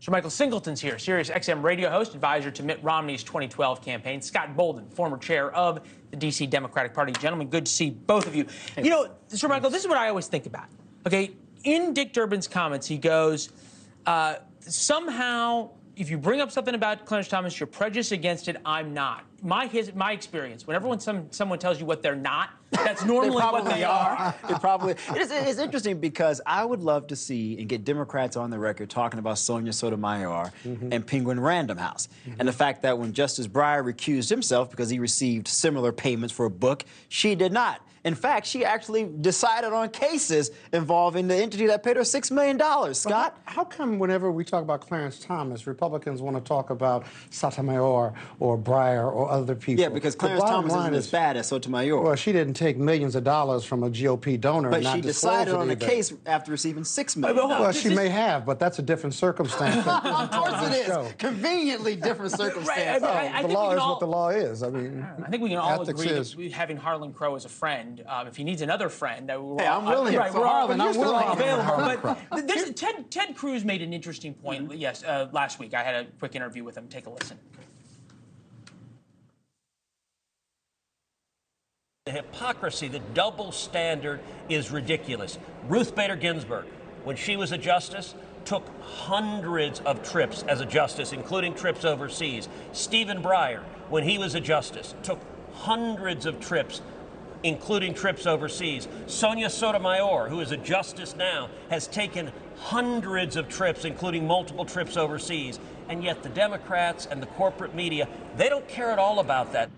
Shermichael Singleton's here, Sirius XM radio host, advisor to Mitt Romney's 2012 campaign. Scott Bolden, former chair of the D.C. Democratic Party. Gentlemen, good to see both of you. Hey. You know, Shermichael, this is what I always think about. Okay, in Dick Durbin's comments, he goes, somehow, if you bring up something about Clarence Thomas, you're prejudiced against it. I'm not. My experience, whenever someone tells you what they're not, that's normally what they are. It's interesting because I would love to see and get Democrats on the record talking about Sonia Sotomayor and Penguin Random House. And the fact that when Justice Breyer recused himself because he received similar payments for a book, she did not. In fact, she actually decided on cases involving the entity that paid her $6 million. Scott? How come whenever we talk about Clarence Thomas, Republicans want to talk about Sotomayor or Breyer or other people? Yeah, because Clarence Thomas isn't as bad as Sotomayor. Well, she didn't take millions of dollars from a GOP donor. But she decided on a case after receiving $6 million. Well, she may have, but that's a different circumstance. Of course it is. Conveniently different circumstance. Right. The law is what the law is. I mean, I think we can all agree that having Harlan Crow as a friend, if he needs another friend, hey, I'm willing. We're all available. But Ted Cruz made an interesting point. Yes, last week I had a quick interview with him. Take a listen. The hypocrisy, the double standard is ridiculous. Ruth Bader Ginsburg, when she was a justice, took hundreds of trips as a justice, including trips overseas. Stephen Breyer, when he was a justice, took hundreds of trips, including trips overseas. Sonia Sotomayor, who is a justice now, has taken hundreds of trips, including multiple trips overseas. And yet the Democrats and the corporate media, they don't care at all about that.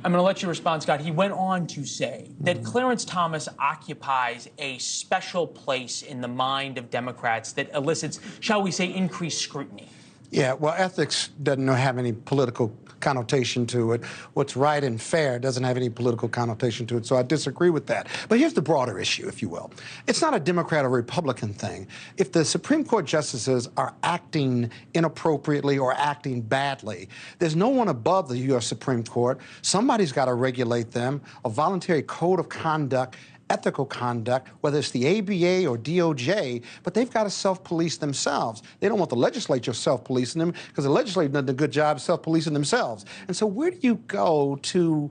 I'm going to let you respond, Scott. He went on to say that Clarence Thomas occupies a special place in the mind of Democrats that elicits, shall we say, increased scrutiny. Yeah, well, ethics doesn't have any political connotation to it. What's right and fair doesn't have any political connotation to it, so I disagree with that. But here's the broader issue, if you will. It's not a Democrat or Republican thing. If the Supreme Court justices are acting inappropriately or acting badly, there's no one above the U.S. Supreme Court. Somebody's got to regulate them. A voluntary code of conduct, ethical conduct, whether it's the ABA or DOJ, but they've got to self-police themselves. They don't want the legislature self-policing them because the legislature does a good job self-policing themselves. And so where do you go to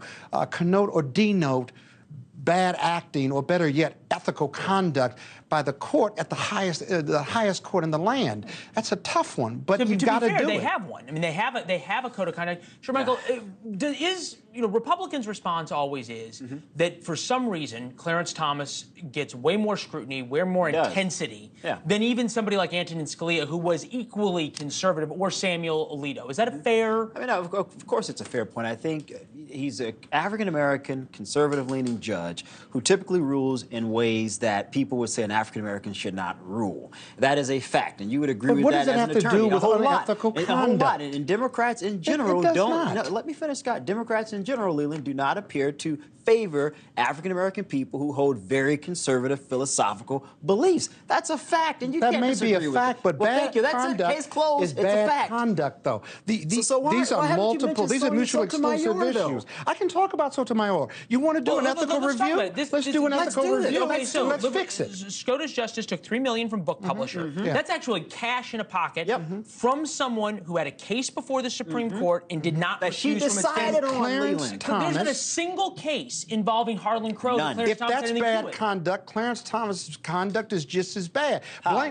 connote or denote bad acting, or better yet, ethical conduct by the court at the highest court in the land? That's a tough one, but you've got to do it. They have one. I mean, they have a code of conduct. Shermichael, Republicans' response always is that for some reason Clarence Thomas gets way more scrutiny, way more intensity than even somebody like Antonin Scalia, who was equally conservative, or Samuel Alito. Is that a fair? I mean, of course it's a fair point. I think he's an African-American, conservative-leaning judge who typically rules in ways that people would say an African-American should not rule. That is a fact, and you would agree with that as an attorney. What does it have to do with unethical conduct? A whole lot. And Democrats in general don't. No, let me finish, Scott. Democrats in general, Leland, do not appear to favor African-American people who hold very conservative philosophical beliefs. That's a fact, and you can't disagree with it. That may be a fact, but bad conduct case closed. is bad conduct, though. These are multiple, these are mutually exclusive issues. I can talk about Sotomayor. You want to do an ethical review? Let's do an ethical review. Okay, so let's fix it. SCOTUS justice took $3 million from book publisher. That's actually cash in a pocket from someone who had a case before the Supreme Court and did not refuse from its decided on Clarence Thomas. There's been a single case involving Harlan Crow. If that's bad conduct, Clarence Thomas' conduct is just as bad.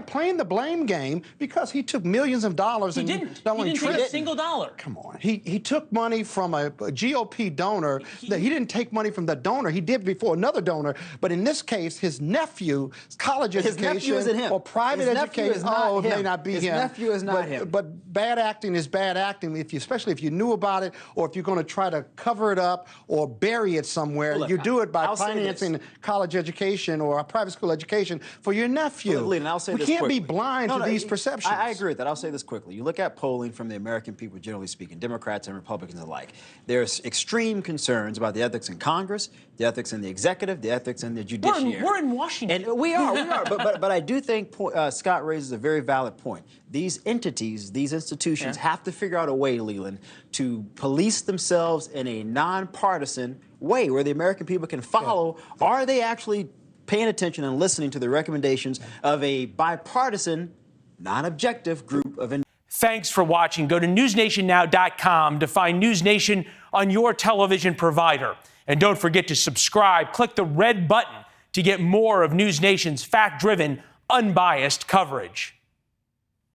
Playing the blame game because he took millions of dollars and he didn't take a single dollar. Come on. He took money from a GOP donor. He didn't take money from the donor. He did before another donor. But in this case, his nephew, college education or private education, it may not be him. His nephew is not him. But bad acting is bad acting, especially if you knew about it, or if you're going to try to cover it up or bury it somewhere. You do it by financing college education or a private school education for your nephew. We can't be blind to these perceptions. I agree with that. I'll say this quickly. You look at polling from the American people, generally speaking, Democrats and Republicans alike. There's extreme concerns about the ethics in Congress, the ethics in the executive, the ethics in the judiciary. We're in Washington. And we are. But I do think Scott raises a very valid point. These entities, these institutions have to figure out a way, Leland, to police themselves in a nonpartisan way where the American people can follow. Are they actually paying attention and listening to the recommendations of a bipartisan non-objective group of individuals. Thanks for watching. Go to newsnationnow.com to find NewsNation on your television provider. And don't forget to subscribe. Click the red button to get more of NewsNation's fact-driven, unbiased coverage.